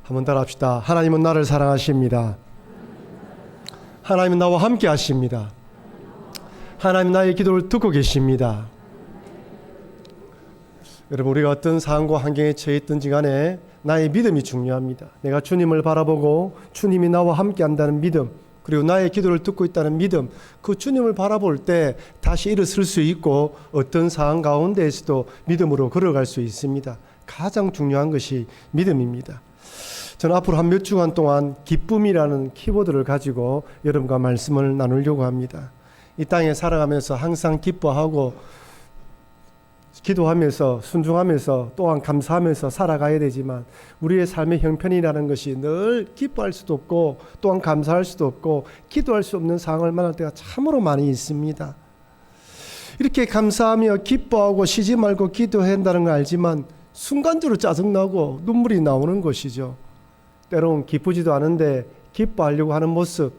한번 따라합시다. 하나님은 나를 사랑하십니다. 하나님은 나와 함께 하십니다. 하나님 나의 기도를 듣고 계십니다. 여러분, 우리가 어떤 상황과 환경에 처해 있든지 간에 나의 믿음이 중요합니다. 내가 주님을 바라보고 주님이 나와 함께 한다는 믿음, 그리고 나의 기도를 듣고 있다는 믿음, 그 주님을 바라볼 때 다시 일어설 수 있고 어떤 상황 가운데에서도 믿음으로 걸어갈 수 있습니다. 가장 중요한 것이 믿음입니다. 저는 앞으로 한 몇 주간 동안 기쁨이라는 키워드를 가지고 여러분과 말씀을 나누려고 합니다. 이 땅에 살아가면서 항상 기뻐하고 기도하면서 순종하면서 또한 감사하면서 살아가야 되지만 우리의 삶의 형편이라는 것이 늘 기뻐할 수도 없고 또한 감사할 수도 없고 기도할 수 없는 상황을 만날 때가 참으로 많이 있습니다. 이렇게 감사하며 기뻐하고 쉬지 말고 기도해야 한다는 걸 알지만 순간적으로 짜증나고 눈물이 나오는 것이죠. 때로는 기쁘지도 않은데 기뻐하려고 하는 모습,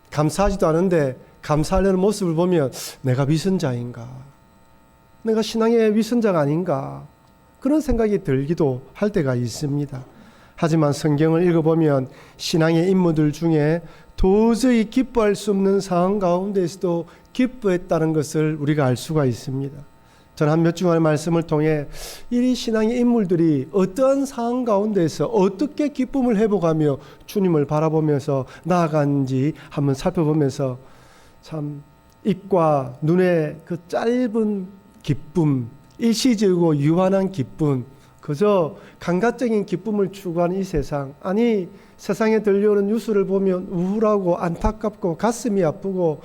감사하지도 않은데 감사하려는 모습을 보면 내가 위선자인가? 내가 신앙의 위선자가 아닌가? 그런 생각이 들기도 할 때가 있습니다. 하지만 성경을 읽어보면 신앙의 인물들 중에 도저히 기뻐할 수 없는 상황 가운데서도 기뻐했다는 것을 우리가 알 수가 있습니다. 저는 한 몇 주간의 말씀을 통해 이 신앙의 인물들이 어떠한 상황 가운데서 어떻게 기쁨을 회복하며 주님을 바라보면서 나아간지 한번 살펴보면서 참 입과 눈의 그 짧은 기쁨, 일시적이고 유한한 기쁨, 그저 감각적인 기쁨을 추구하는 이 세상, 아니 세상에 들려오는 뉴스를 보면 우울하고 안타깝고 가슴이 아프고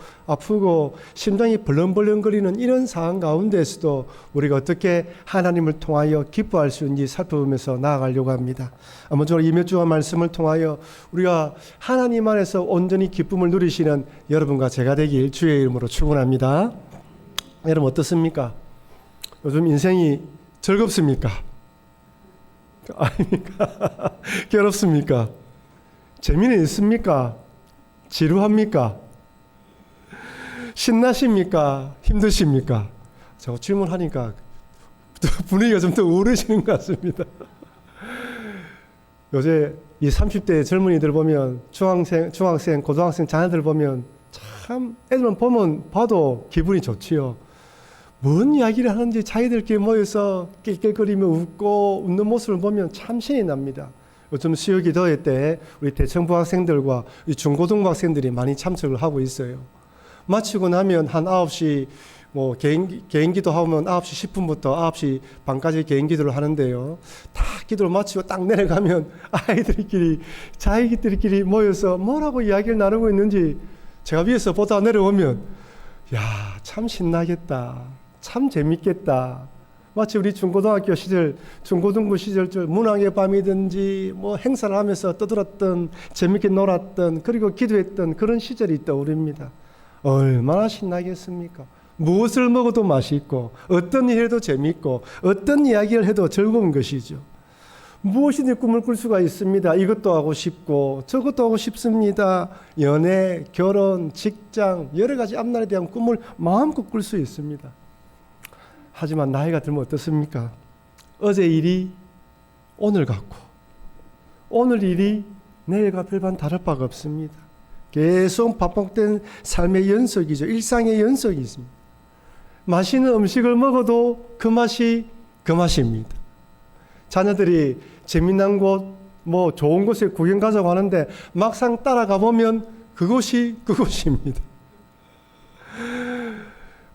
심장이 벌렁벌렁거리는 이런 상황 가운데서도 우리가 어떻게 하나님을 통하여 기뻐할 수 있는지 살펴보면서 나아가려고 합니다. 먼저 이 몇 주간 말씀을 통하여 우리가 하나님 안에서 온전히 기쁨을 누리시는 여러분과 제가 되길 주의 이름으로 축원합니다. 여러분 어떻습니까? 요즘 인생이 즐겁습니까? 아닙니까? 괴롭습니까? 재미는 있습니까? 지루합니까? 신나십니까? 힘드십니까? 저 질문하니까 분위기가 좀 더 우울해지는 것 같습니다. 요새 이 30대 젊은이들 보면 중학생, 고등학생 자녀들 보면 참 애들만 봐도 기분이 좋지요. 뭔 이야기를 하는지 자기들끼리 모여서 낄낄거리며 웃는 모습을 보면 참 신이 납니다. 요즘 수요 기도회 때 우리 대청부 학생들과 중고등부 학생들이 많이 참석을 하고 있어요. 마치고 나면 한 9시 개인 기도하면 9시 10분부터 9시 반까지 개인 기도를 하는데요. 다 기도를 마치고 딱 내려가면 자기들끼리 모여서 뭐라고 이야기를 나누고 있는지 제가 위에서 보다 내려오면 야, 참 신나겠다. 참 재밌겠다. 마치 우리 중고등학교 시절, 중고등부 시절 문학의 밤이든지 행사를 하면서 떠들었던, 재밌게 놀았던, 그리고 기도했던 그런 시절이 떠오릅니다. 얼마나 신나겠습니까? 무엇을 먹어도 맛있고, 어떤 일 해도 재밌고, 어떤 이야기를 해도 즐거운 것이죠. 무엇이든 꿈을 꿀 수가 있습니다. 이것도 하고 싶고, 저것도 하고 싶습니다. 연애, 결혼, 직장, 여러 가지 앞날에 대한 꿈을 마음껏 꿀 수 있습니다. 하지만 나이가 들면 어떻습니까? 어제 일이 오늘 같고 오늘 일이 내일과 별반 다를 바가 없습니다. 계속 반복된 삶의 연속이죠. 일상의 연속이 있습니다. 맛있는 음식을 먹어도 그 맛이 그 맛입니다. 자녀들이 재미난 곳, 좋은 곳에 구경 가자고 하는데 막상 따라가 보면 그곳이 그곳입니다.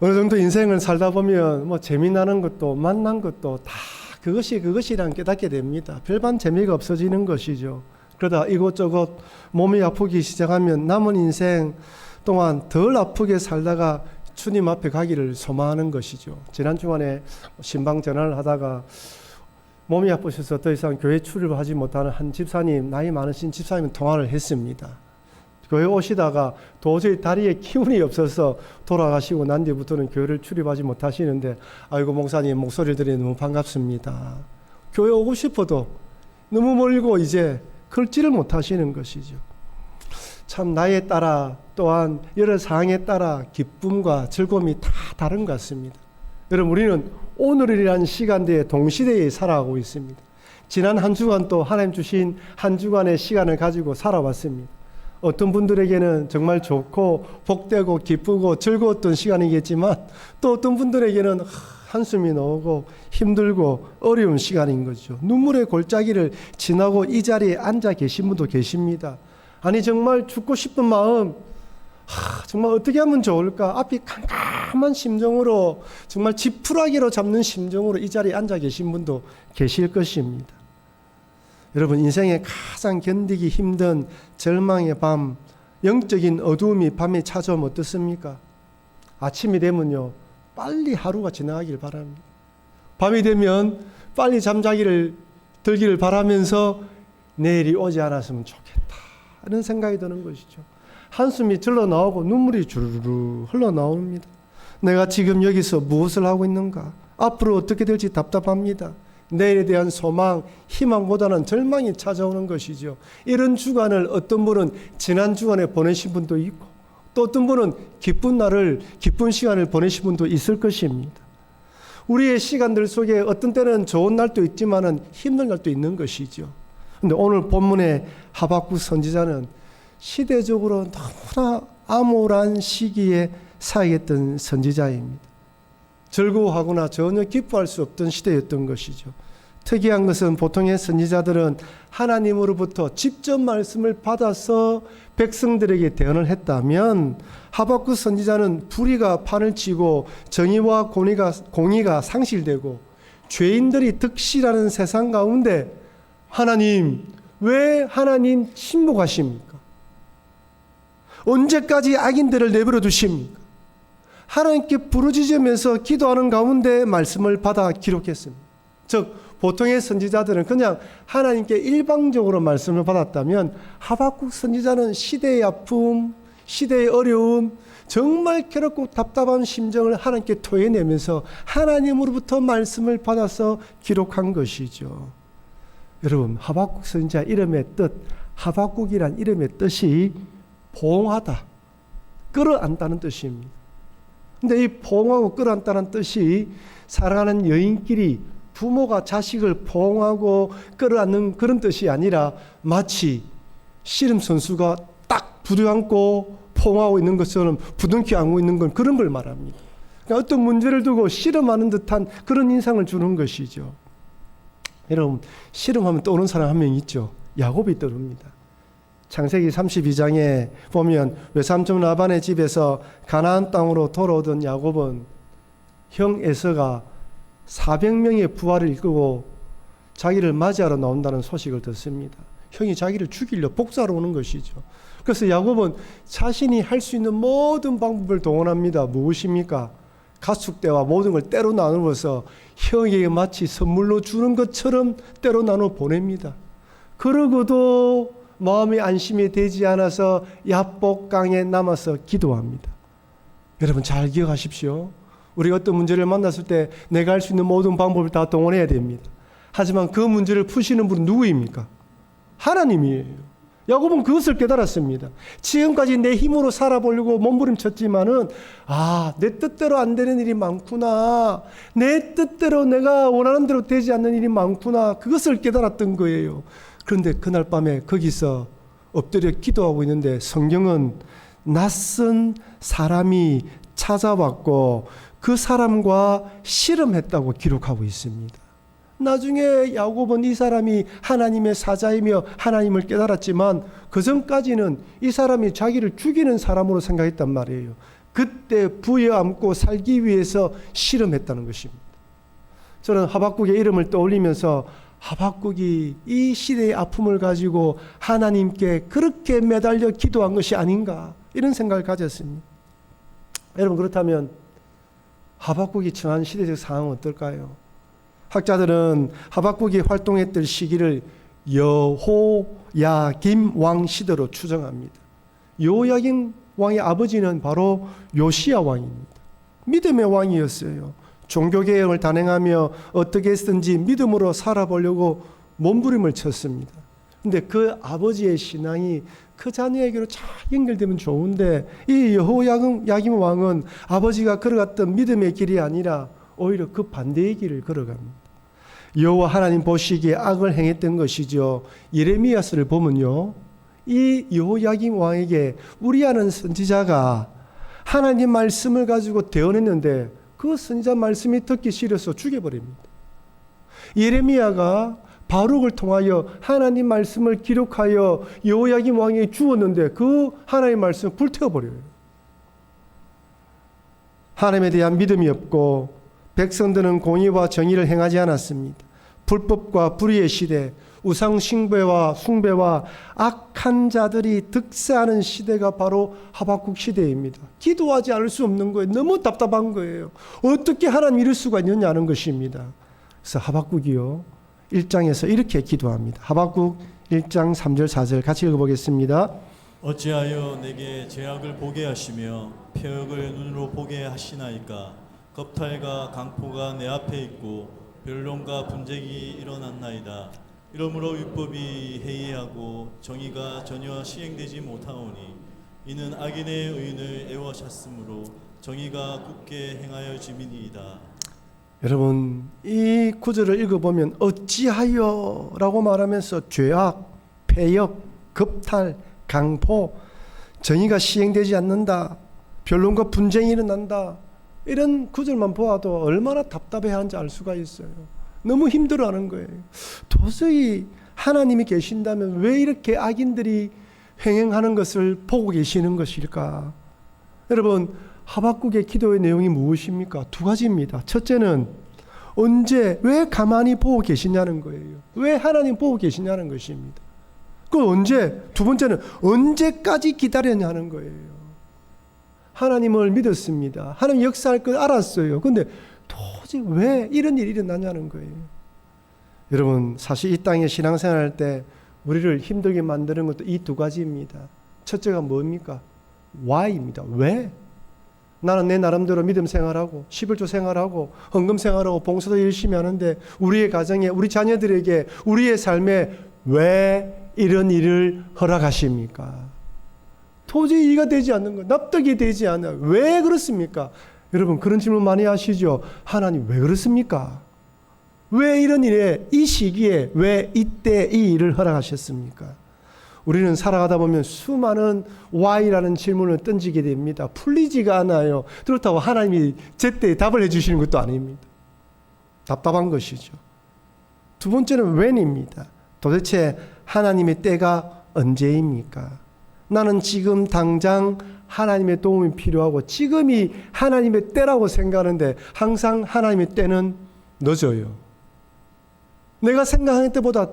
어느 정도 인생을 살다 보면 재미나는 것도 만난 것도 다 그것이란 깨닫게 됩니다. 별반 재미가 없어지는 것이죠. 그러다 이곳저곳 몸이 아프기 시작하면 남은 인생 동안 덜 아프게 살다가 주님 앞에 가기를 소망하는 것이죠. 지난 주간에 신방 전화를 하다가 몸이 아프셔서 더 이상 교회 출입하지 못하는 한 집사님, 나이 많으신 집사님 통화를 했습니다. 교회 오시다가 도저히 다리에 기운이 없어서 돌아가시고 난 뒤부터는 교회를 출입하지 못하시는데 아이고 목사님 목소리를 들으니 너무 반갑습니다. 교회 오고 싶어도 너무 멀고 이제 걷지를 못하시는 것이죠. 참 나이에 따라 또한 여러 상황에 따라 기쁨과 즐거움이 다 다른 것 같습니다. 여러분 우리는 오늘이라는 시간대에 동시대에 살아가고 있습니다. 지난 한 주간 또 하나님 주신 한 주간의 시간을 가지고 살아왔습니다. 어떤 분들에게는 정말 좋고 복되고 기쁘고 즐거웠던 시간이겠지만 또 어떤 분들에게는 한숨이 나오고 힘들고 어려운 시간인 거죠. 눈물의 골짜기를 지나고 이 자리에 앉아 계신 분도 계십니다. 아니 정말 죽고 싶은 마음, 정말 어떻게 하면 좋을까? 앞이 캄캄한 심정으로 정말 지푸라기로 잡는 심정으로 이 자리에 앉아 계신 분도 계실 것입니다. 여러분, 인생에 가장 견디기 힘든 절망의 밤, 영적인 어두움이 밤에 찾아오면 어떻습니까? 아침이 되면요, 빨리 하루가 지나가길 바랍니다. 밤이 되면 빨리 잠자기를 들기를 바라면서 내일이 오지 않았으면 좋겠다, 이런 생각이 드는 것이죠. 한숨이 절로 나오고 눈물이 주르르 흘러나옵니다. 내가 지금 여기서 무엇을 하고 있는가? 앞으로 어떻게 될지 답답합니다. 내일에 대한 소망, 희망보다는 절망이 찾아오는 것이죠. 이런 주간을 어떤 분은 지난 주간에 보내신 분도 있고 또 어떤 분은 기쁜 시간을 보내신 분도 있을 것입니다. 우리의 시간들 속에 어떤 때는 좋은 날도 있지만은 힘든 날도 있는 것이죠. 그런데 오늘 본문의 하박국 선지자는 시대적으로 너무나 암울한 시기에 사역했던 선지자입니다. 즐거워하거나 전혀 기뻐할 수 없던 시대였던 것이죠. 특이한 것은 보통의 선지자들은 하나님으로부터 직접 말씀을 받아서 백성들에게 대언을 했다면 하박국 선지자는 불의가 판을 치고 정의와 공의가 상실되고 죄인들이 득실하는 세상 가운데 하나님, 왜 하나님 침묵하십니까? 언제까지 악인들을 내버려 두십니까? 하나님께 부르짖으면서 기도하는 가운데 말씀을 받아 기록했습니다. 즉 보통의 선지자들은 그냥 하나님께 일방적으로 말씀을 받았다면 하박국 선지자는 시대의 아픔, 시대의 어려움, 정말 괴롭고 답답한 심정을 하나님께 토해내면서 하나님으로부터 말씀을 받아서 기록한 것이죠. 여러분, 하박국 선지자 이름의 뜻, 하박국이란 이름의 뜻이 보응하다, 끌어안다는 뜻입니다. 근데 이 포옹하고 끌어안다는 뜻이 사랑하는 여인끼리 부모가 자식을 포옹하고 끌어안는 그런 뜻이 아니라 마치 씨름 선수가 딱 부둥안고 포옹하고 있는 것처럼 부둥켜 안고 있는 건 그런 걸 말합니다. 그러니까 어떤 문제를 두고 씨름하는 듯한 그런 인상을 주는 것이죠. 여러분, 씨름하면 떠오르는 사람 한 명 있죠. 야곱이 떠오릅니다. 창세기 32장에 보면 외삼촌 라반의 집에서 가나안 땅으로 돌아오던 야곱은 형 에서가 400명의 부하를 이끌고 자기를 맞이하러 나온다는 소식을 듣습니다. 형이 자기를 죽이려 복수하러 오는 것이죠. 그래서 야곱은 자신이 할 수 있는 모든 방법을 동원합니다. 무엇입니까? 가축대와 모든 걸 때로 나누어서 형에게 마치 선물로 주는 것처럼 때로 나누어 보냅니다. 그러고도 마음의 안심이 되지 않아서 야복강에 남아서 기도합니다. 여러분 잘 기억하십시오. 우리가 어떤 문제를 만났을 때 내가 할 수 있는 모든 방법을 다 동원해야 됩니다. 하지만 그 문제를 푸시는 분은 누구입니까? 하나님이에요. 야곱은 그것을 깨달았습니다. 지금까지 내 힘으로 살아보려고 몸부림쳤지만은 내 뜻대로 안 되는 일이 많구나. 내 뜻대로 내가 원하는 대로 되지 않는 일이 많구나. 그것을 깨달았던 거예요. 그런데 그날 밤에 거기서 엎드려 기도하고 있는데 성경은 낯선 사람이 찾아왔고 그 사람과 씨름했다고 기록하고 있습니다. 나중에 야곱은 이 사람이 하나님의 사자이며 하나님을 깨달았지만 그 전까지는 이 사람이 자기를 죽이는 사람으로 생각했단 말이에요. 그때 부여안고 살기 위해서 씨름했다는 것입니다. 저는 하박국의 이름을 떠올리면서 하박국이 이 시대의 아픔을 가지고 하나님께 그렇게 매달려 기도한 것이 아닌가 이런 생각을 가졌습니다. 여러분 그렇다면 하박국이 처한 시대적 상황은 어떨까요? 학자들은 하박국이 활동했던 시기를 여호야김 왕 시대로 추정합니다. 여호야김 왕의 아버지는 바로 요시야 왕입니다. 믿음의 왕이었어요. 종교개혁을 단행하며 어떻게 했든지 믿음으로 살아보려고 몸부림을 쳤습니다. 그런데 그 아버지의 신앙이 그 자녀에게로 잘 연결되면 좋은데 이 여호야김 왕은 아버지가 걸어갔던 믿음의 길이 아니라 오히려 그 반대의 길을 걸어갑니다. 여호와 하나님 보시기에 악을 행했던 것이죠. 예레미야서를 보면요, 이 여호야김 왕에게 우리아는 선지자가 하나님 말씀을 가지고 대언했는데 그 선지자 말씀이 듣기 싫어서 죽여버립니다. 예레미야가 바룩을 통하여 하나님 말씀을 기록하여 여호야김 왕이 주었는데 그 하나님 말씀을 불태워버려요. 하나님에 대한 믿음이 없고 백성들은 공의와 정의를 행하지 않았습니다. 불법과 불의의 시대, 우상 숭배와 악한 자들이 득세하는 시대가 바로 하박국 시대입니다. 기도하지 않을 수 없는 거예요. 너무 답답한 거예요. 어떻게 하나님 이럴 수가 있느냐는 것입니다. 그래서 하박국이요, 1장에서 이렇게 기도합니다. 하박국 1장 3절 4절 같이 읽어보겠습니다. 어찌하여 내게 죄악을 보게 하시며 표역을 눈으로 보게 하시나이까. 겁탈과 강포가 내 앞에 있고 변론과 분쟁이 일어났나이다. 이러므로 율법이 해이하고 정의가 전혀 시행되지 못하오니 이는 악인의 의인을 애워쌌으므로 정의가 굳게 행하여짐이니이다. 여러분, 이 구절을 읽어보면 어찌하여 라고 말하면서 죄악, 폐역, 겁탈, 강포, 정의가 시행되지 않는다, 변론과 분쟁이 일어난다, 이런 구절만 보아도 얼마나 답답해하는지 알 수가 있어요. 너무 힘들어하는 거예요. 도저히 하나님이 계신다면 왜 이렇게 악인들이 횡행하는 것을 보고 계시는 것일까? 여러분, 하박국의 기도의 내용이 무엇입니까? 두 가지입니다. 첫째는 언제, 왜 가만히 보고 계시냐는 거예요. 왜 하나님 보고 계시냐는 것입니다. 그 언제? 두 번째는 언제까지 기다렸냐는 거예요. 하나님을 믿었습니다. 하나님 역사할 걸 알았어요. 근데 도저히 왜 이런 일이 일어나냐는 거예요. 여러분, 사실 이 땅에 신앙생활할 때 우리를 힘들게 만드는 것도 이 두 가지입니다. 첫째가 뭡니까? Why입니다. 왜? 나는 내 나름대로 믿음 생활하고 11조 생활하고 헌금 생활하고 봉사도 열심히 하는데 우리의 가정에, 우리 자녀들에게, 우리의 삶에 왜 이런 일을 허락하십니까? 도저히 이해가 되지 않는 거, 납득이 되지 않아요. 왜 그렇습니까? 여러분, 그런 질문 많이 하시죠. 하나님 왜 그렇습니까? 왜 이런 일에, 이 시기에, 왜 이때 이 일을 허락하셨습니까? 우리는 살아가다 보면 수많은 why라는 질문을 던지게 됩니다. 풀리지가 않아요. 그렇다고 하나님이 제때 답을 해주시는 것도 아닙니다. 답답한 것이죠. 두 번째는 when입니다. 도대체 하나님의 때가 언제입니까? 나는 지금 당장 하나님의 도움이 필요하고 지금이 하나님의 때라고 생각하는데 항상 하나님의 때는 늦어요. 내가 생각하는 때보다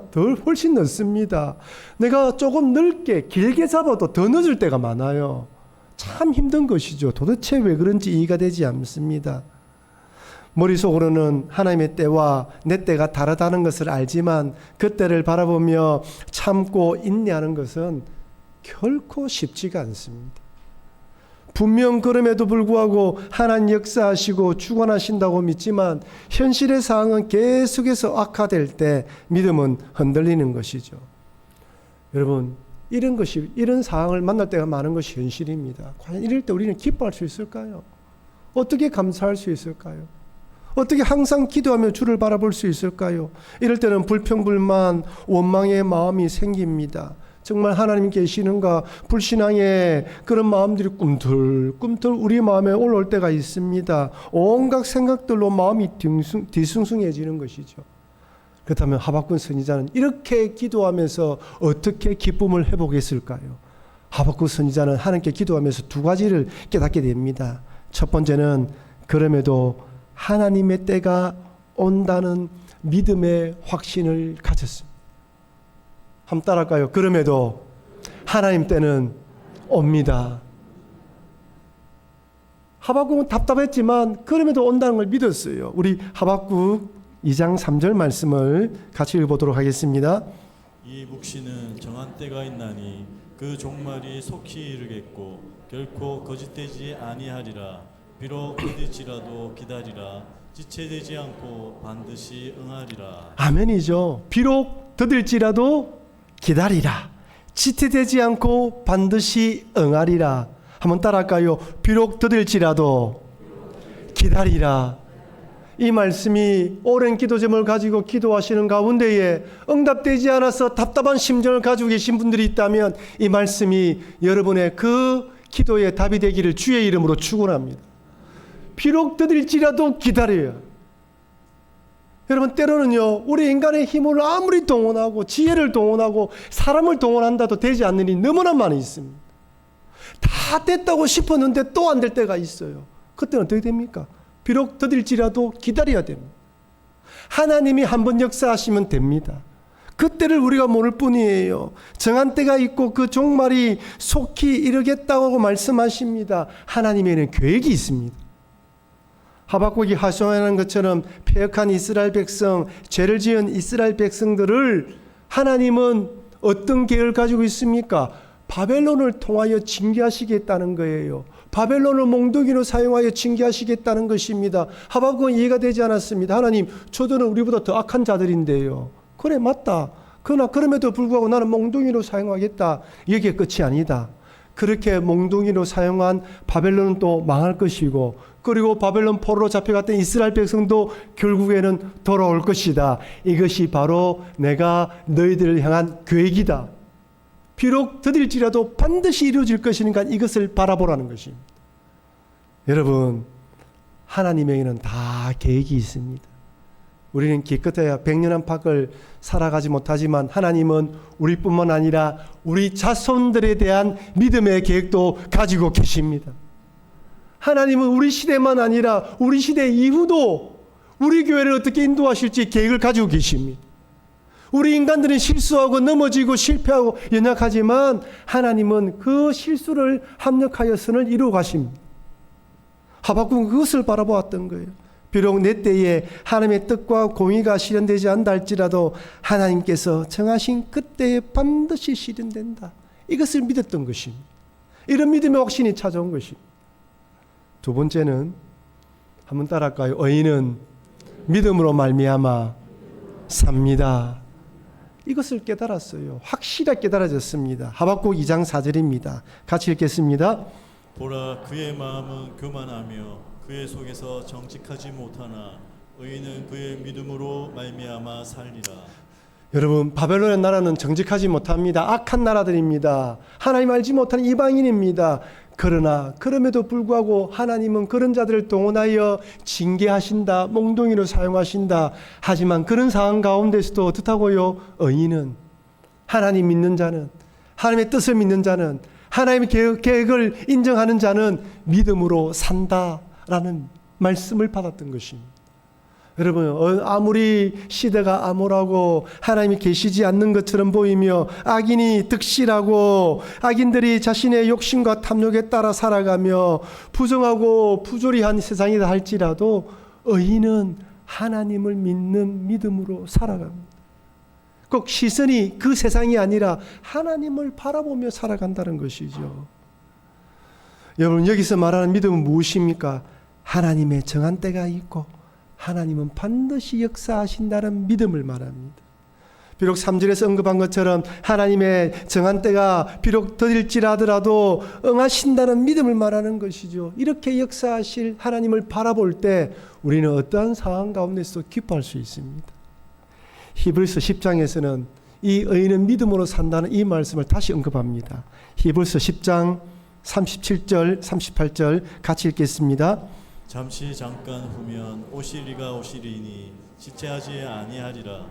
훨씬 늦습니다. 내가 조금 넓게 길게 잡아도 더 늦을 때가 많아요. 참 힘든 것이죠. 도대체 왜 그런지 이해가 되지 않습니다. 머릿속으로는 하나님의 때와 내 때가 다르다는 것을 알지만 그 때를 바라보며 참고 인내하는 것은 결코 쉽지가 않습니다. 분명 그럼에도 불구하고 하나님 역사하시고 주관하신다고 믿지만 현실의 상황은 계속해서 악화될 때 믿음은 흔들리는 것이죠. 여러분, 이런 상황을 만날 때가 많은 것이 현실입니다. 과연 이럴 때 우리는 기뻐할 수 있을까요? 어떻게 감사할 수 있을까요? 어떻게 항상 기도하며 주를 바라볼 수 있을까요? 이럴 때는 불평불만, 원망의 마음이 생깁니다. 정말 하나님 계시는가, 불신앙의 그런 마음들이 꿈틀꿈틀 우리 마음에 올라올 때가 있습니다. 온갖 생각들로 마음이 뒤숭숭해지는 것이죠. 그렇다면 하박국 선지자는 이렇게 기도하면서 어떻게 기쁨을 회복했을까요? 하박국 선지자는 하나님께 기도하면서 두 가지를 깨닫게 됩니다. 첫 번째는 그럼에도 하나님의 때가 온다는 믿음의 확신을 가졌습니다. 한번 따라할까요? 그럼에도 하나님 때는 옵니다. 하박국은 답답했지만 그럼에도 온다는 걸 믿었어요. 우리 하박국 2장 3절 말씀을 같이 읽어보도록 하겠습니다. 이 묵시는 정한 때가 있나니 그 종말이 속히 이르겠고 결코 거짓되지 아니하리라. 비록 부딪히라도 기다리라. 지체되지 않고 반드시 응하리라. 아멘이죠. 비록 더딜지라도 기다리라. 지체되지 않고 반드시 응하리라. 한번 따라할까요? 비록 더딜지라도 기다리라. 이 말씀이 오랜 기도 제목을 가지고 기도하시는 가운데에 응답되지 않아서 답답한 심정을 가지고 계신 분들이 있다면 이 말씀이 여러분의 그 기도의 답이 되기를 주의 이름으로 축원합니다. 비록 더딜지라도 기다려요. 여러분, 때로는요, 우리 인간의 힘을 아무리 동원하고 지혜를 동원하고 사람을 동원한다도 되지 않는 일이 너무나 많이 있습니다. 다 됐다고 싶었는데 또 안 될 때가 있어요. 그때는 어떻게 됩니까? 비록 더딜지라도 기다려야 됩니다. 하나님이 한번 역사하시면 됩니다. 그때를 우리가 모를 뿐이에요. 정한 때가 있고 그 종말이 속히 이르겠다고 말씀하십니다. 하나님에는 계획이 있습니다. 하박국이 하소연하는 것처럼 패역한 이스라엘 백성, 죄를 지은 이스라엘 백성들을 하나님은 어떤 계획을 가지고 있습니까? 바벨론을 통하여 징계하시겠다는 거예요. 바벨론을 몽둥이로 사용하여 징계하시겠다는 것입니다. 하박국은 이해가 되지 않았습니다. 하나님, 저들은 우리보다 더 악한 자들인데요. 그래, 맞다. 그러나 그럼에도 불구하고 나는 몽둥이로 사용하겠다. 여기에 끝이 아니다. 그렇게 몽둥이로 사용한 바벨론은 또 망할 것이고, 그리고 바벨론 포로로 잡혀갔던 이스라엘 백성도 결국에는 돌아올 것이다. 이것이 바로 내가 너희들을 향한 계획이다. 비록 더딜지라도 반드시 이루어질 것이니까 이것을 바라보라는 것입니다. 여러분, 하나님에게는 다 계획이 있습니다. 우리는 기껏해야 100년 안팎을 살아가지 못하지만 하나님은 우리뿐만 아니라 우리 자손들에 대한 믿음의 계획도 가지고 계십니다. 하나님은 우리 시대만 아니라 우리 시대 이후도 우리 교회를 어떻게 인도하실지 계획을 가지고 계십니다. 우리 인간들은 실수하고 넘어지고 실패하고 연약하지만 하나님은 그 실수를 합력하여 선을 이루어 가십니다. 하박국은 그것을 바라보았던 거예요. 비록 내 때에 하나님의 뜻과 공의가 실현되지 않다 할지라도 하나님께서 정하신 그때에 반드시 실현된다. 이것을 믿었던 것입니다. 이런 믿음의 확신이 찾아온 것입니다. 두 번째는 한번 따라할까요? 의인은 믿음으로 말미암아 삽니다. 이것을 깨달았어요. 확실하게 깨달아졌습니다. 하박국 2장 4절입니다. 같이 읽겠습니다. 보라, 그의 마음은 교만하며 그의 속에서 정직하지 못하나 의인은 그의 믿음으로 말미암아 살리라. 여러분, 바벨론의 나라는 정직하지 못합니다. 악한 나라들입니다. 하나님 알지 못하는 이방인입니다. 그러나 그럼에도 불구하고 하나님은 그런 자들을 동원하여 징계하신다, 몽둥이로 사용하신다. 하지만 그런 상황 가운데서도 어떻다고요? 의인은, 하나님 믿는 자는, 하나님의 뜻을 믿는 자는, 하나님의 계획을 인정하는 자는 믿음으로 산다라는 말씀을 받았던 것입니다. 여러분, 아무리 시대가 암울하고 하나님이 계시지 않는 것처럼 보이며 악인이 득실하고 악인들이 자신의 욕심과 탐욕에 따라 살아가며 부정하고 부조리한 세상이다 할지라도 의인은 하나님을 믿는 믿음으로 살아갑니다. 꼭 시선이 그 세상이 아니라 하나님을 바라보며 살아간다는 것이죠. 여러분, 여기서 말하는 믿음은 무엇입니까? 하나님의 정한 때가 있고 하나님은 반드시 역사하신다는 믿음을 말합니다. 비록 3절에서 언급한 것처럼 하나님의 정한 때가 비록 더딜지라도 응하신다는 믿음을 말하는 것이죠. 이렇게 역사하실 하나님을 바라볼 때 우리는 어떠한 상황 가운데서 기뻐할 수 있습니다. 히브리서 10장에서는 이 의인은 믿음으로 산다는 이 말씀을 다시 언급합니다. 히브리서 10장 37절 38절 같이 읽겠습니다. 잠시 잠깐 후면 오시리가 오시리니 지체하지 아니하리라.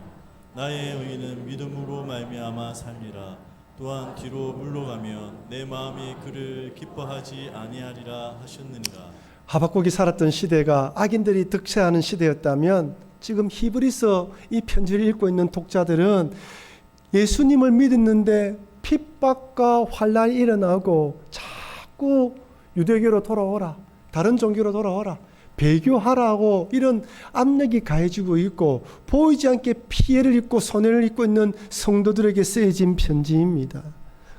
나의 의인은 믿음으로 말미암아 살리라. 또한 뒤로 물러가면 내 마음이 그를 기뻐하지 아니하리라 하셨느니라. 하박국이 살았던 시대가 악인들이 득세하는 시대였다면 지금 히브리서 이 편지를 읽고 있는 독자들은 예수님을 믿었는데 핍박과 환란이 일어나고 자꾸 유대교로 돌아오라, 다른 종교로 돌아오라, 배교하라고 이런 압력이 가해지고 있고 보이지 않게 피해를 입고 손해를 입고 있는 성도들에게 쓰여진 편지입니다.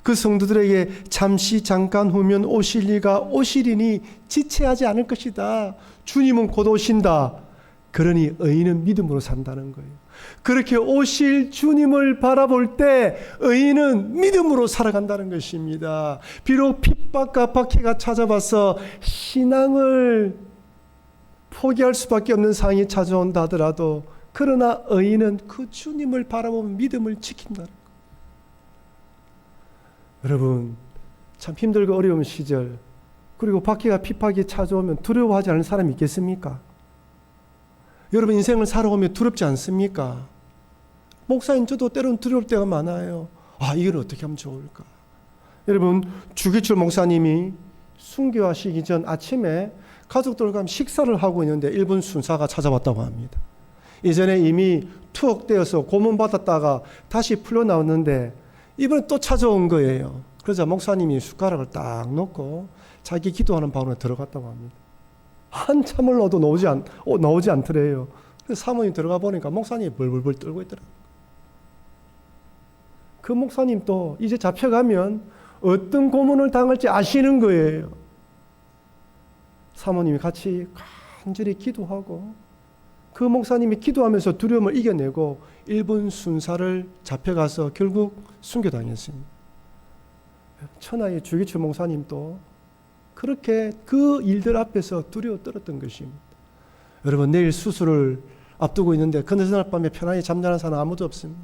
그 성도들에게 잠시 잠깐 후면 오실 이가 오시리니 지체하지 않을 것이다. 주님은 곧 오신다. 그러니 의인은 믿음으로 산다는 거예요. 그렇게 오실 주님을 바라볼 때 의인은 믿음으로 살아간다는 것입니다. 비록 핍박과 박해가 찾아와서 신앙을 포기할 수밖에 없는 상황이 찾아온다 하더라도 그러나 의인은 그 주님을 바라보며 믿음을 지킨다. 여러분 참 힘들고 어려운 시절 그리고 박해가 핍박이 찾아오면 두려워하지 않는 사람이 있겠습니까? 여러분 인생을 살아오면 두렵지 않습니까? 목사님 저도 때로는 두려울 때가 많아요. 이걸 어떻게 하면 좋을까? 여러분 주기철 목사님이 순교하시기 전 아침에 가족들과 식사를 하고 있는데 일본 순사가 찾아왔다고 합니다. 이전에 이미 투옥되어서 고문받았다가 다시 풀려나왔는데 이번에 또 찾아온 거예요. 그러자 목사님이 숟가락을 딱 놓고 자기 기도하는 방으로 들어갔다고 합니다. 한참을 넣어도 나오지 않더래요. 그래서 사모님 들어가 보니까 목사님이 벌벌벌 떨고 있더라고요. 그 목사님도 이제 잡혀가면 어떤 고문을 당할지 아시는 거예요. 사모님이 같이 간절히 기도하고 그 목사님이 기도하면서 두려움을 이겨내고 일본 순사를 잡혀가서 결국 순교당했습니다. 천하의 주기철 목사님도 그렇게 그 일들 앞에서 두려워 떨었던 것입니다. 여러분 내일 수술을 앞두고 있는데 그날 밤에 편안히 잠자는 사람 아무도 없습니다.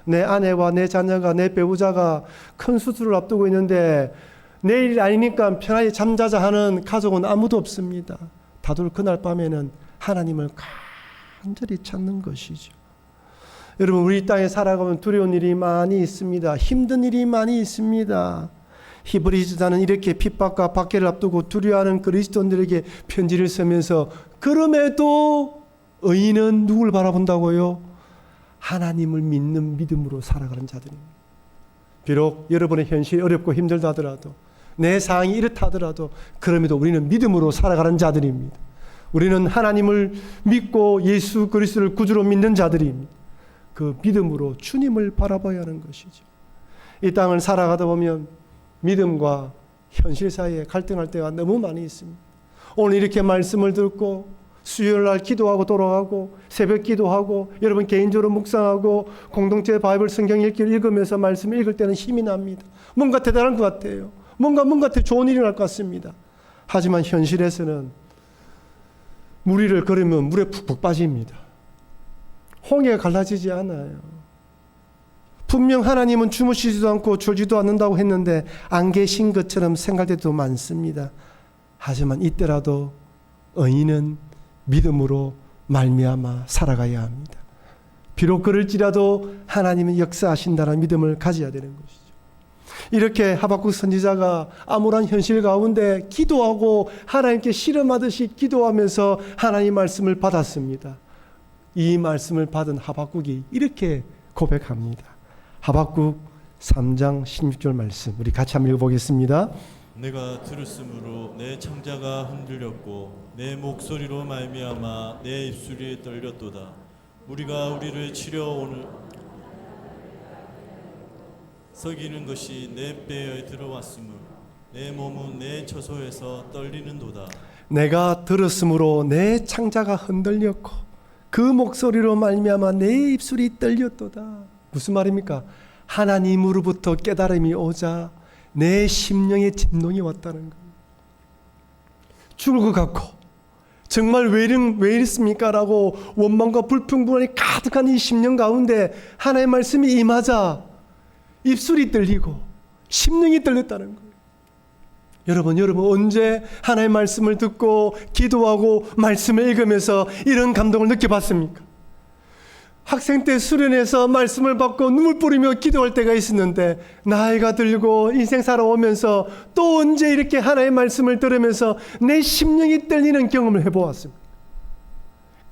내 아내와 내 자녀가 내 배우자가 큰 수술을 앞두고 있는데 내일 아니니까 편안히 잠자자 하는 가족은 아무도 없습니다. 다들 그날 밤에는 하나님을 간절히 찾는 것이죠. 여러분 우리 땅에 살아가면 두려운 일이 많이 있습니다. 힘든 일이 많이 있습니다. 히브리서는 이렇게 핍박과 박해를 앞두고 두려워하는 그리스도인들에게 편지를 쓰면서 그럼에도 의인은 누굴 바라본다고요? 하나님을 믿는 믿음으로 살아가는 자들입니다. 비록 여러분의 현실이 어렵고 힘들다 하더라도 내 상황이 이렇다 하더라도 그럼에도 우리는 믿음으로 살아가는 자들입니다. 우리는 하나님을 믿고 예수 그리스도를 구주로 믿는 자들입니다. 그 믿음으로 주님을 바라봐야 하는 것이죠. 이 땅을 살아가다 보면 믿음과 현실 사이에 갈등할 때가 너무 많이 있습니다. 오늘 이렇게 말씀을 듣고 수요일 날 기도하고 돌아가고 새벽 기도하고 여러분 개인적으로 묵상하고 공동체 바이블 성경 읽기를 읽으면서 말씀 읽을 때는 힘이 납니다. 뭔가 대단한 것 같아요. 뭔가 좋은 일이 날 것 같습니다. 하지만 현실에서는 물 위를 걸으면 물에 푹푹 빠집니다. 홍해가 갈라지지 않아요. 분명 하나님은 주무시지도 않고 졸지도 않는다고 했는데 안 계신 것처럼 생각될 때도 많습니다. 하지만 이때라도 의인은 믿음으로 말미암아 살아가야 합니다. 비록 그럴지라도 하나님은 역사하신다는 믿음을 가져야 되는 것이죠. 이렇게 하박국 선지자가 암울한 현실 가운데 기도하고 하나님께 씨름하듯이 기도하면서 하나님 말씀을 받았습니다. 이 말씀을 받은 하박국이 이렇게 고백합니다. 하박국 3장 16절 말씀 우리 같이 한번 읽어보겠습니다. 내가 들었으므로 내 창자가 흔들렸고 내 목소리로 말미암아 내 입술이 떨렸도다. 우리가 우리를 치려 오늘 썩이는 것이 내 뼈에 들어왔으므 내 몸은 내 처소에서 떨리는도다. 내가 들었으므로 내 창자가 흔들렸고 그 목소리로 말미암아 내 입술이 떨렸도다. 무슨 말입니까? 하나님으로부터 깨달음이 오자 내 심령에 진동이 왔다는 거예요. 죽을 것 같고 정말 왜 이랬습니까? 라고 원망과 불평불만이 가득한 이 심령 가운데 하나님의 말씀이 임하자 입술이 떨리고 심령이 떨렸다는 거예요. 여러분 언제 하나님의 말씀을 듣고 기도하고 말씀을 읽으면서 이런 감동을 느껴봤습니까? 학생 때 수련회에서 말씀을 받고 눈물 뿌리며 기도할 때가 있었는데 나이가 들고 인생 살아오면서 또 언제 이렇게 하나님의 말씀을 들으면서 내 심령이 떨리는 경험을 해보았습니다.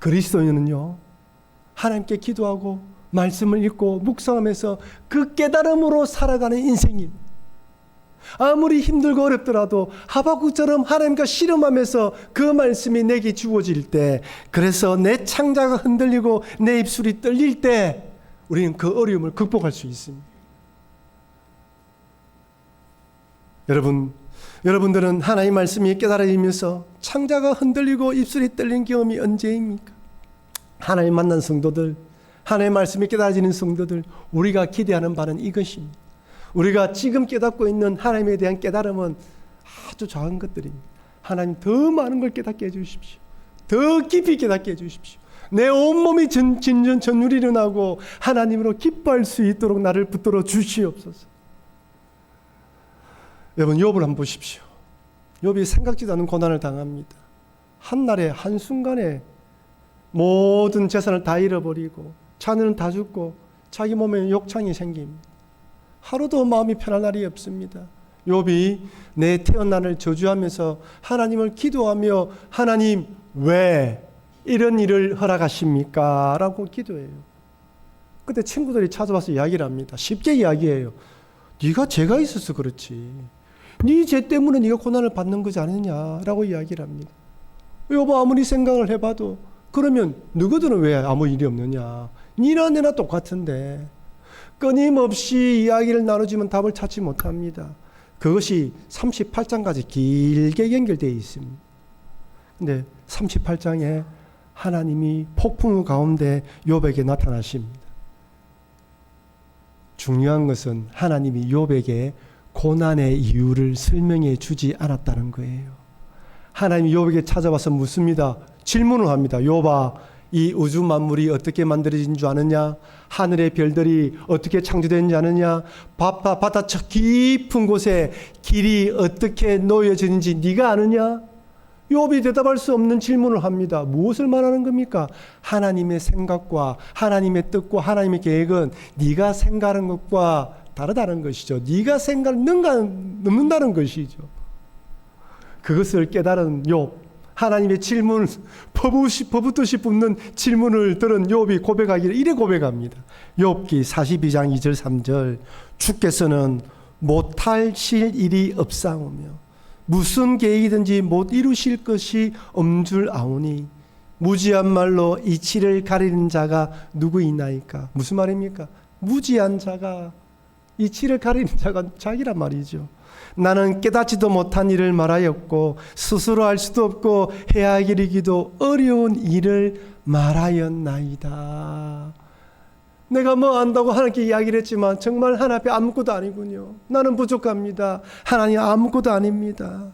그리스도인은요 하나님께 기도하고 말씀을 읽고 묵상하면서 그 깨달음으로 살아가는 인생입니다. 아무리 힘들고 어렵더라도 하박국처럼 하나님과 씨름하면서 그 말씀이 내게 주어질 때, 그래서 내 창자가 흔들리고 내 입술이 떨릴 때 우리는 그 어려움을 극복할 수 있습니다. 여러분들은 하나님의 말씀이 깨달아지면서 창자가 흔들리고 입술이 떨린 경험이 언제입니까? 하나님 만난 성도들, 하나님의 말씀이 깨달아지는 성도들, 우리가 기대하는 바는 이것입니다. 우리가 지금 깨닫고 있는 하나님에 대한 깨달음은 아주 작은 것들입니다. 하나님 더 많은 걸 깨닫게 해주십시오. 더 깊이 깨닫게 해주십시오. 내 온몸이 전율이 일어나고 하나님으로 기뻐할 수 있도록 나를 붙들어 주시옵소서. 여러분, 욥을 한번 보십시오. 욥이 생각지도 않은 고난을 당합니다. 한날에 한순간에 모든 재산을 다 잃어버리고 자녀는 다 죽고 자기 몸에 욕창이 생깁니다. 하루도 마음이 편할 날이 없습니다. 욥이 내 태어난을 저주하면서 하나님을 기도하며 하나님 왜 이런 일을 허락하십니까? 라고 기도해요. 그때 친구들이 찾아와서 이야기를 합니다. 쉽게 이야기해요. 네가 죄가 있어서 그렇지. 네 죄 때문에 네가 고난을 받는 거지 않느냐라고 이야기를 합니다. 욥아 아무리 생각을 해봐도 그러면 너희들은 왜 아무 일이 없느냐? 니나 내나 똑같은데 끊임없이 이야기를 나누지만 답을 찾지 못합니다. 그것이 38장까지 길게 연결되어 있습니다. 근데 38장에 하나님이 폭풍우 가운데 욥에게 나타나십니다. 중요한 것은 하나님이 욥에게 고난의 이유를 설명해 주지 않았다는 거예요. 하나님이 욥에게 찾아와서 묻습니다. 질문을 합니다. 욥아, 이 우주 만물이 어떻게 만들어진 줄 아느냐? 하늘의 별들이 어떻게 창조된지 아느냐? 바다 저 깊은 곳에 길이 어떻게 놓여지는지 네가 아느냐? 욥이 대답할 수 없는 질문을 합니다. 무엇을 말하는 겁니까? 하나님의 생각과 하나님의 뜻과 하나님의 계획은 네가 생각하는 것과 다르다는 것이죠. 네가 생각을 넘는다는 것이죠. 그것을 깨달은 욥, 하나님의 질문을 버붓듯이 붙는 질문을 들은 욥이 고백하기를 이래 고백합니다. 욥기 42장 2절 3절 주께서는 못하실 일이 없사오며 무슨 계획이든지 못 이루실 것이 엄줄 아오니 무지한 말로 이치를 가리는 자가 누구이나이까? 무슨 말입니까? 무지한 자가, 이치를 가리는 자가 자기란 말이죠. 나는 깨닫지도 못한 일을 말하였고 스스로 할 수도 없고 헤아리기도 어려운 일을 말하였나이다. 내가 뭐 안다고 하나님께 이야기를 했지만 정말 하나님 앞에 아무것도 아니군요. 나는 부족합니다. 하나님 아무것도 아닙니다.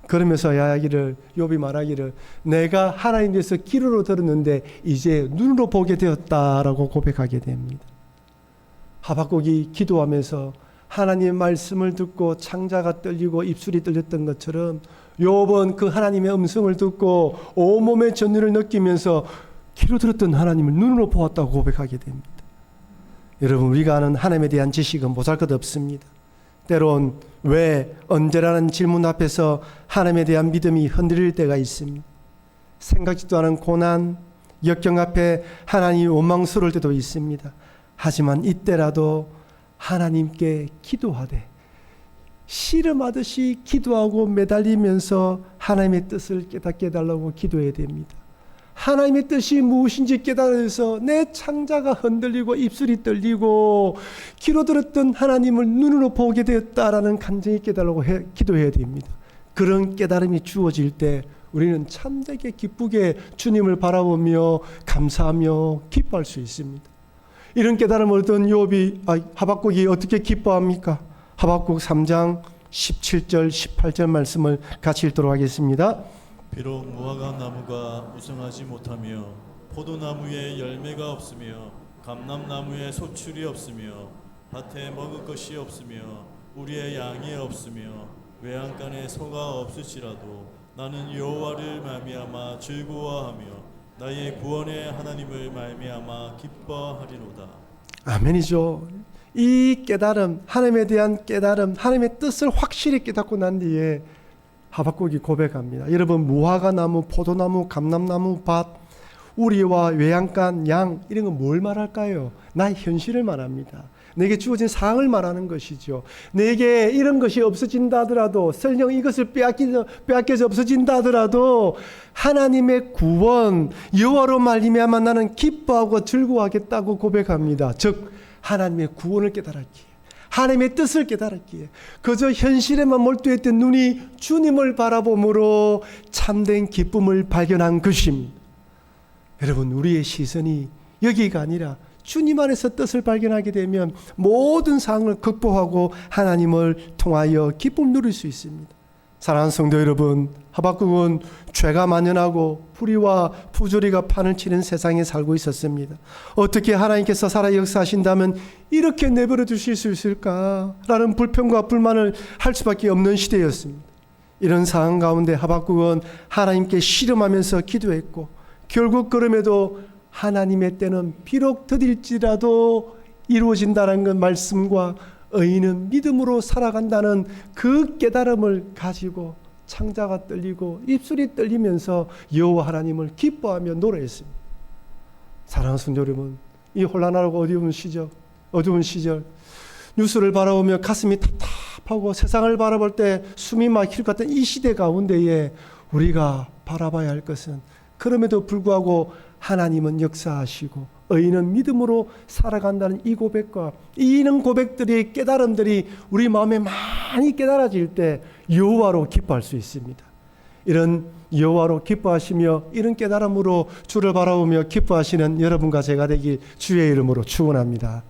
그러면서 욥이 말하기를 내가 하나님께서 귀로 들었는데 이제 눈으로 보게 되었다라고 고백하게 됩니다. 하박국이 기도하면서 하나님의 말씀을 듣고 창자가 떨리고 입술이 떨렸던 것처럼 욥은 그 하나님의 음성을 듣고 온몸의 전율을 느끼면서 귀로 들었던 하나님을 눈으로 보았다고 고백하게 됩니다. 여러분, 우리가 아는 하나님에 대한 지식은 보잘것 없습니다. 때론 왜, 언제라는 질문 앞에서 하나님에 대한 믿음이 흔들릴 때가 있습니다. 생각지도 않은 고난, 역경 앞에 하나님이 원망스러울 때도 있습니다. 하지만 이때라도 하나님께 기도하되 씨름하듯이 기도하고 매달리면서 하나님의 뜻을 깨닫게 해달라고 기도해야 됩니다. 하나님의 뜻이 무엇인지 깨달아서 내 창자가 흔들리고 입술이 떨리고 귀로 들었던 하나님을 눈으로 보게 되었다라는 간증이 깨달라고 기도해야 됩니다. 그런 깨달음이 주어질 때 우리는 참되게 기쁘게 주님을 바라보며 감사하며 기뻐할 수 있습니다. 이런 깨달음을 얻은 하박국이 어떻게 기뻐합니까? 하박국 3장 17절 18절 말씀을 같이 읽도록 하겠습니다. 비록 무화과 나무가 무성하지 못하며 포도나무에 열매가 없으며 감람나무에 소출이 없으며 밭에 먹을 것이 없으며 우리의 양이 없으며 외양간에 소가 없을지라도 나는 여호와를 말미암아 즐거워하며 나의 구원의 하나님을 말미암아 기뻐하리로다. 아멘이죠. 이 깨달음, 하나님에 대한 깨달음, 하나님의 뜻을 확실히 깨닫고 난 뒤에 하박국이 고백합니다. 여러분, 무화과 나무, 포도나무, 감람나무, 밭, 우리와 외양간, 양, 이런 건 뭘 말할까요? 나의 현실을 말합니다. 내게 주어진 상황을 말하는 것이죠. 내게 이런 것이 없어진다 하더라도, 설령 이것을 빼앗겨서 없어진다 하더라도 하나님의 구원, 여호와로 말미암아 나는 기뻐하고 즐거워하겠다고 고백합니다. 즉 하나님의 구원을 깨달았기에, 하나님의 뜻을 깨달았기에, 그저 현실에만 몰두했던 눈이 주님을 바라봄으로 참된 기쁨을 발견한 것입니다. 여러분, 우리의 시선이 여기가 아니라 주님 안에서 뜻을 발견하게 되면 모든 상황을 극복하고 하나님을 통하여 기쁨을 누릴 수 있습니다. 사랑하는 성도 여러분, 하박국은 죄가 만연하고 불의와 부조리가 판을 치는 세상에 살고 있었습니다. 어떻게 하나님께서 살아 역사하신다면 이렇게 내버려 두실 수 있을까라는 불평과 불만을 할 수밖에 없는 시대였습니다. 이런 상황 가운데 하박국은 하나님께 씨름하면서 기도했고, 결국 그럼에도 하나님의 때는 비록 더딜지라도 이루어진다는 그 말씀과 의인은 믿음으로 살아간다는 그 깨달음을 가지고 창자가 떨리고 입술이 떨리면서 여호와 하나님을 기뻐하며 노래했습니다. 사랑하는 성도 여러분, 이 혼란하고 어두운 시절 뉴스를 바라보며 가슴이 답답하고 세상을 바라볼 때 숨이 막힐 것 같은 이 시대 가운데에 우리가 바라봐야 할 것은, 그럼에도 불구하고 하나님은 역사하시고 의인은 믿음으로 살아간다는 이 고백과 이런 고백들이, 깨달음들이 우리 마음에 많이 깨달아질 때 여호와로 기뻐할 수 있습니다. 이런 여호와로 기뻐하시며 이런 깨달음으로 주를 바라보며 기뻐하시는 여러분과 제가 되길 주의 이름으로 축원합니다.